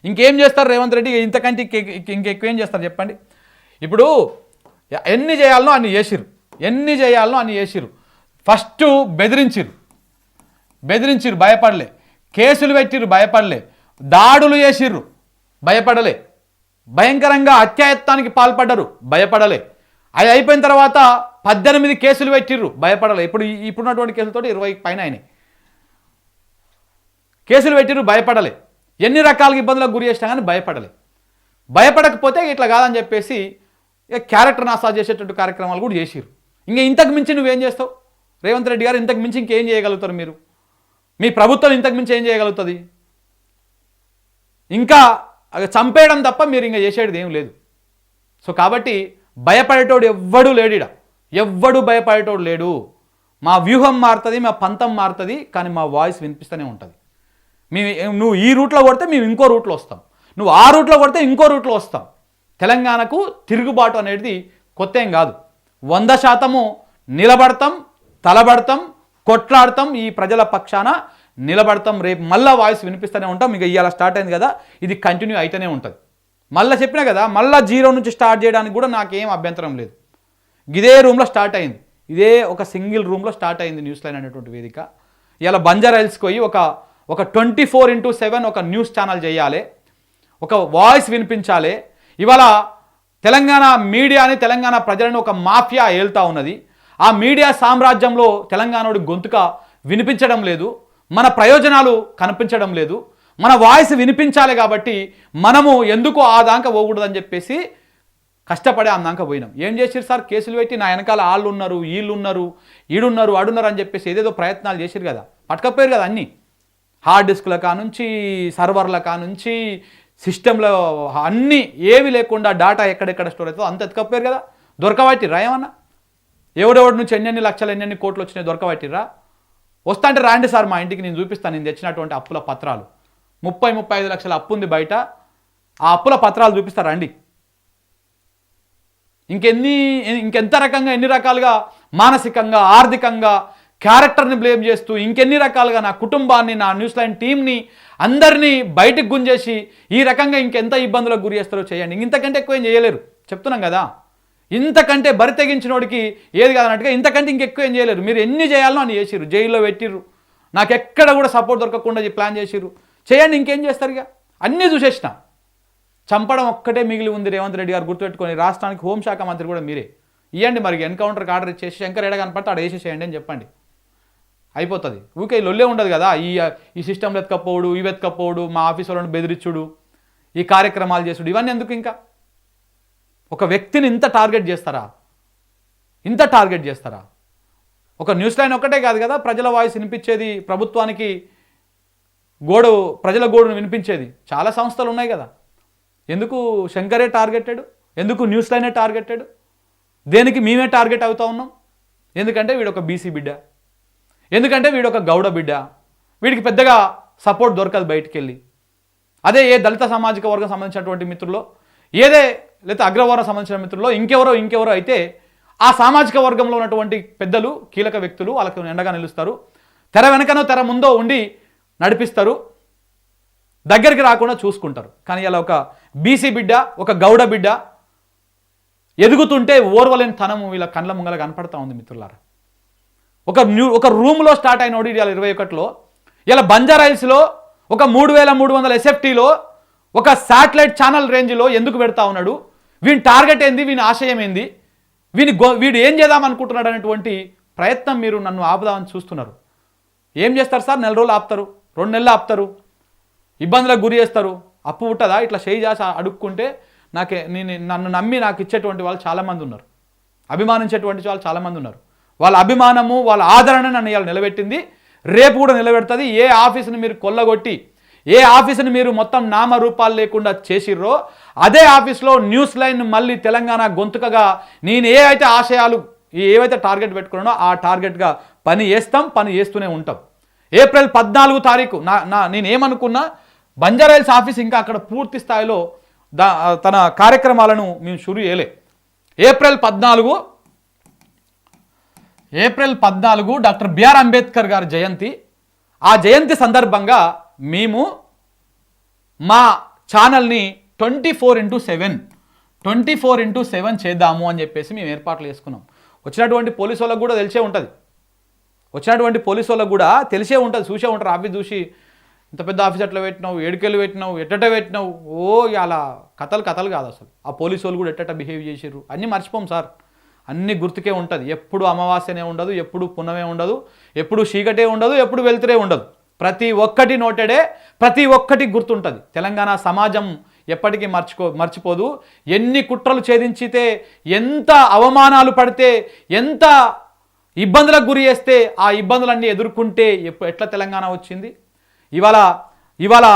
ఇంకేం చేస్తారు రేవంత్ రెడ్డి? ఇంతకంటే ఇంకెక్కువ ఏం చేస్తారు చెప్పండి? ఇప్పుడు ఎన్ని చేయాలనో అన్ని చేసిరు, ఎన్ని చేయాలనో అన్ని చేసిరు. ఫస్ట్ బెదిరించిరు, భయపడలే. కేసులు పెట్టిరు, భయపడలే. దాడులు చేసిర్రు, భయపడలే. భయంకరంగా అత్యాయత్నానికి పాల్పడ్డరు, భయపడలే. అది అయిపోయిన తర్వాత 18 కేసులు పెట్టిర్రు, భయపడలే. ఇప్పుడున్నటువంటి కేసులతో 20 పైన అయినాయి. కేసులు పెట్టిర్రు, భయపడలే. ఎన్ని రకాల ఇబ్బందులకు గురి చేసినా కానీ భయపడలే. భయపడకపోతే ఇట్లా కాదని చెప్పేసి క్యారెక్టర్ నాశా చేసేటట్టు కార్యక్రమాలు కూడా చేసిర్రు. ఇంకా ఇంతకు మించి నువ్వేం చేస్తావు రేవంత్ రెడ్డి గారు? ఇంతకు మించి ఇంకేం చేయగలుగుతారు మీరు? మీ ప్రభుత్వం ఇంతకు మించి ఏం చేయగలుగుతుంది? ఇంకా చంపేయడం తప్ప మీరు ఇంకా చేసేది ఏం లేదు. సో కాబట్టి భయపడేటోడు ఎవ్వడూ లేడిడ, ఎవ్వడు భయపడేటోడు లేడు. మా వ్యూహం మారుతుంది, మా పంతం మారుతుంది, కానీ మా వాయిస్ వినిపిస్తూనే ఉంటుంది. నువ్వు ఈ రూట్లో కొడితే మేము ఇంకో రూట్లో వస్తాం, నువ్వు ఆ రూట్లో కొడితే ఇంకో రూట్లో వస్తాం. తెలంగాణకు తిరుగుబాటు అనేది కొత్త ఏం కాదు. 100% నిలబడతాం, తలబడతాం, కొట్లాడతాం, ఈ ప్రజల పక్షాన నిలబడతాం. రేపు మళ్ళీ వాయిస్ వినిపిస్తూనే ఉంటాం. ఇక ఇవాళ స్టార్ట్ అయింది కదా, ఇది కంటిన్యూ అయితేనే ఉంటుంది. మళ్ళీ చెప్పినా కదా, మళ్ళీ 0 నుంచి స్టార్ట్ చేయడానికి కూడా నాకేం అభ్యంతరం లేదు. ఇదే రూమ్లో స్టార్ట్ అయింది, ఇదే ఒక సింగిల్ రూమ్లో స్టార్ట్ అయింది న్యూస్ లైన్ అనేటువంటి వేదిక. ఇలా బంజారాహిల్స్కి పోయి ఒక 24/7 ఒక న్యూస్ ఛానల్ చేయాలి, ఒక వాయిస్ వినిపించాలి. ఇవాళ తెలంగాణ మీడియాని, తెలంగాణ ప్రజలను ఒక మాఫియా ఏల్తా ఉన్నది. ఆ మీడియా సామ్రాజ్యంలో తెలంగాణోడి గొంతుక వినిపించడం లేదు, మన ప్రయోజనాలు కనిపించడం లేదు. మన వాయిస్ వినిపించాలి కాబట్టి మనము ఎందుకు ఆ దాకా పోకూడదని చెప్పేసి కష్టపడి ఆ దాకా పోయినాం. ఏం చేసిరు సార్? కేసులు పెట్టి నా వెనకాల వాళ్ళు ఉన్నారు, వీళ్ళు ఉన్నారు, ఈడున్నారు, ఆడున్నారు అని చెప్పేసి ఏదేదో ప్రయత్నాలు చేసిరు కదా, పట్టుకపోయారు కదా. అన్నీ హార్డ్ డిస్క్ల కానుంచి, సర్వర్ల కానుంచి, సిస్టంలో అన్నీ ఏవి లేకుండా డేటా ఎక్కడెక్కడ స్టోర్ అవుతుందో అంత ఎత్తుకపోయారు కదా. దొరకబట్టిర్రా ఏమన్నా? ఎవడెవడి నుంచి ఎన్ని లక్షలు ఎన్ని కోట్లు వచ్చినాయి దొరకబట్టిర్రా? వస్తా అంటే రాండి సార్ మా ఇంటికి, నేను చూపిస్తాను నేను తెచ్చినటువంటి అప్పుల పత్రాలు. 30-35 లక్షల అప్పు ఉంది బయట, ఆ అప్పుల పత్రాలు చూపిస్తారు రండి. ఇంకెంత రకంగా, ఎన్ని రకాలుగా మానసికంగా, ఆర్థికంగా, క్యారెక్టర్ని బ్లేమ్ చేస్తూ, ఇంకెన్ని రకాలుగా నా కుటుంబాన్ని, నా న్యూస్ లైన్ టీంని అందరినీ బయటికి గుంజేసి ఈ రకంగా ఇంకెంత ఇబ్బందులకు గురి చేస్తారో చేయండి. ఇంతకంటే ఎక్కువ ఏం చేయలేరు, చెప్తున్నాం కదా. ఇంతకంటే బరి తెగించినోడికి ఏది కాదన్నట్టుగా ఇంతకంటే ఇంకెక్కువ ఏం చేయలేరు. మీరు ఎన్ని చేయాలనో అని చేసిర్రు, జైల్లో పెట్టిర్రు, నాకు ఎక్కడ కూడా సపోర్ట్ దొరకకుండా ప్లాన్ చేసిర్రు. చేయండి, ఇంకేం చేస్తారు? ఇక అన్నీ చూసేసిన. చంపడం ఒక్కటే మిగిలి ఉంది రేవంత్ రెడ్డి గారు, గుర్తుపెట్టుకొని. రాష్ట్రానికి హోంశాఖ మంత్రి కూడా మీరే. ఇవ్వండి మరి, ఎన్కౌంటర్కి ఆర్డర్ ఇచ్చేసి శంకర్ ఎడ కనపడితే ఆడ వేసేసేయండి అని చెప్పండి, అయిపోతుంది. ఊకే లొల్లే ఉండదు కదా. ఈ సిస్టంలో ఎత్తుకపోవడు, ఇవి ఎత్తుకపోవడు, మా ఆఫీసులను బెదిరించుడు, ఈ కార్యక్రమాలు చేసుడు, ఇవన్నీ ఎందుకు? ఇంకా ఒక వ్యక్తిని ఇంత టార్గెట్ చేస్తారా? ఇంత టార్గెట్ చేస్తారా? ఒక న్యూస్ లైన్ ఒక్కటే కాదు కదా ప్రజల వాయిస్ వినిపించేది, ప్రభుత్వానికి ప్రజల గోడును వినిపించేది. చాలా సంస్థలు ఉన్నాయి కదా. ఎందుకు శంకరే టార్గెటెడ్? ఎందుకు న్యూస్ లైనే టార్గెటెడ్? దేనికి మేమే టార్గెట్ అవుతా ఉన్నాం? ఎందుకంటే వీడొక బీసీ బిడ్డ, ఎందుకంటే వీడొక గౌడ బిడ్డ, వీడికి పెద్దగా సపోర్ట్ దొరకదు బయటికి వెళ్ళి. అదే ఏ దళిత సామాజిక వర్గం సంబంధించినటువంటి మిత్రుల్లో, లేదా అగ్రవర్ణం సంబంధించిన మిత్రుల్లో ఇంకెవరో అయితే ఆ సామాజిక వర్గంలో ఉన్నటువంటి పెద్దలు, కీలక వ్యక్తులు వాళ్ళకు ఎండగా నిలుస్తారు. తెర వెనకనో తెర ముందో ఉండి నడిపిస్తారు, దగ్గరికి రాకుండా చూసుకుంటారు. కానీ ఇలా ఒక బీసీ బిడ్డ, ఒక గౌడ బిడ్డ ఎదుగుతుంటే ఓర్వలేని తనము వీళ్ళ కండ్ల ముంగల కనపడతా ఉంది మిత్రులారా. ఒక రూమ్లో స్టార్ట్ అయినోడు ఇవాళ 21లో, ఇలా బంజారాహిల్స్లో ఒక 3300 SFTలో ఒక శాటిలైట్ ఛానల్ రేంజ్లో ఎందుకు పెడతా ఉన్నాడు? వీని టార్గెట్ ఏంది? వీని ఆశయం ఏంది? వీడు ఏం చేద్దాం అనుకుంటున్నాడు అనేటువంటి ప్రయత్నం మీరు నన్ను ఆపుదామని చూస్తున్నారు. ఏం చేస్తారు సార్? 4 రోజులు ఆపుతారు, 2 నెలలు ఆపుతారు, ఇబ్బందులకు గురి చేస్తారు. అప్పు పుట్టదా? ఇట్లా చేయి చేసి అడుక్కుంటే నన్ను నమ్మి నాకు ఇచ్చేటువంటి వాళ్ళు చాలామంది ఉన్నారు, అభిమానించేటువంటి వాళ్ళు చాలామంది ఉన్నారు. వాళ్ళ అభిమానము, వాళ్ళ ఆదరణ నన్ను ఇవాళ నిలబెట్టింది, రేపు కూడా నిలబెడుతుంది. ఏ ఆఫీసుని మీరు కొల్లగొట్టి, ఏ ఆఫీసుని మీరు మొత్తం నామరూపాలు లేకుండా చేసిర్రో అదే ఆఫీస్లో న్యూస్ లైన్ మళ్ళీ తెలంగాణ గొంతుకగా నేను ఏవైతే ఆశయాలు, ఏవైతే టార్గెట్ పెట్టుకున్నానో ఆ టార్గెట్గా పని చేస్తూనే ఉంటాం. ఏప్రిల్ 14 తారీఖు నేనేమనుకున్నా, బంజారాహిల్స్ ఆఫీస్ ఇంకా అక్కడ పూర్తి స్థాయిలో తన కార్యక్రమాలను మేము షురు చేయలే. ఏప్రిల్ 14 డాక్టర్ బిఆర్ అంబేద్కర్ గారి జయంతి. ఆ జయంతి సందర్భంగా మేము మా ఛానల్ని 24/7 చేద్దాము అని చెప్పేసి మేము ఏర్పాట్లు చేసుకున్నాం. వచ్చినటువంటి పోలీసు వాళ్ళకు కూడా తెలిసే ఉంటుంది, తెలిసే ఉంటుంది, చూసే ఉంటారు. ఆఫీస్ చూసి ఇంత పెద్ద ఆఫీస్ ఎట్లా పెట్టినావు, ఏడుకెళ్ళి పెట్టినావు, ఎట్టట పెట్టినావు, అలా కథలు కాదు అసలు. ఆ పోలీసు వాళ్ళు కూడా ఎట్టట బిహేవ్ చేసిర్రు అన్నీ మర్చిపోం సార్, అన్నీ గుర్తుకే ఉంటుంది. ఎప్పుడు అమావాస్యనే ఉండదు, ఎప్పుడు పున్నమే ఉండదు, ఎప్పుడు చీకటే ఉండదు, ఎప్పుడు వెలుతురే ఉండదు. ప్రతి ఒక్కటి నోటెడే, ప్రతి ఒక్కటి గుర్తుంటుంది. తెలంగాణ సమాజం ఎప్పటికీ మర్చిపోదు. ఎన్ని కుట్రలు ఛేదించితే, ఎంత అవమానాలు పడితే, ఎంత ఇబ్బందులకు గురి చేస్తే ఆ ఇబ్బందులన్నీ ఎదుర్కొంటే ఎట్లా తెలంగాణ వచ్చింది. ఇవాళ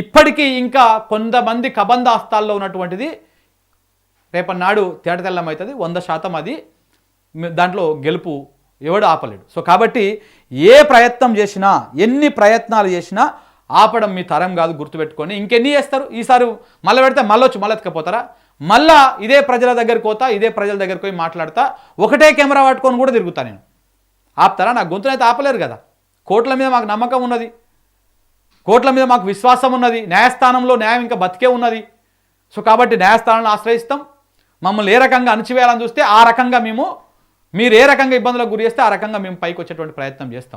ఇప్పటికీ ఇంకా కొంతమంది కబంధ హస్తాల్లో ఉన్నటువంటిది రేపన్నాడు తేటతెల్లం అవుతుంది. 100% అది దాంట్లో గెలుపు ఎవడు ఆపలేడు. సో కాబట్టి ఏ ప్రయత్నం చేసినా, ఎన్ని ప్రయత్నాలు చేసినా ఆపడం మీ తరం కాదు, గుర్తుపెట్టుకొని. ఇంకెన్ని చేస్తారు? ఈసారి మళ్ళీ పెడితే మళ్ళీ ఎత్తుకపోతారా? మళ్ళా ఇదే ప్రజల దగ్గరికి పోతా, ఇదే ప్రజల దగ్గరికి పోయి మాట్లాడతా, ఒకటే కెమెరా పట్టుకొని కూడా తిరుగుతా. నేను ఆపుతారా? నా గొంతునైతే ఆపలేరు కదా. కోర్టుల మీద మాకు నమ్మకం ఉన్నది, కోర్టుల మీద మాకు విశ్వాసం ఉన్నది, న్యాయస్థానంలో న్యాయం ఇంకా బతికే ఉన్నది. సో కాబట్టి న్యాయస్థానాలను ఆశ్రయిస్తాం. మమ్మల్ని ఏ రకంగా అణచివేయాలని చూస్తే ఆ రకంగా మీరు ఏ రకంగా ఇబ్బందులకు గురి చేస్తే ఆ రకంగా మేము పైకి వచ్చేటువంటి ప్రయత్నం చేస్తాం.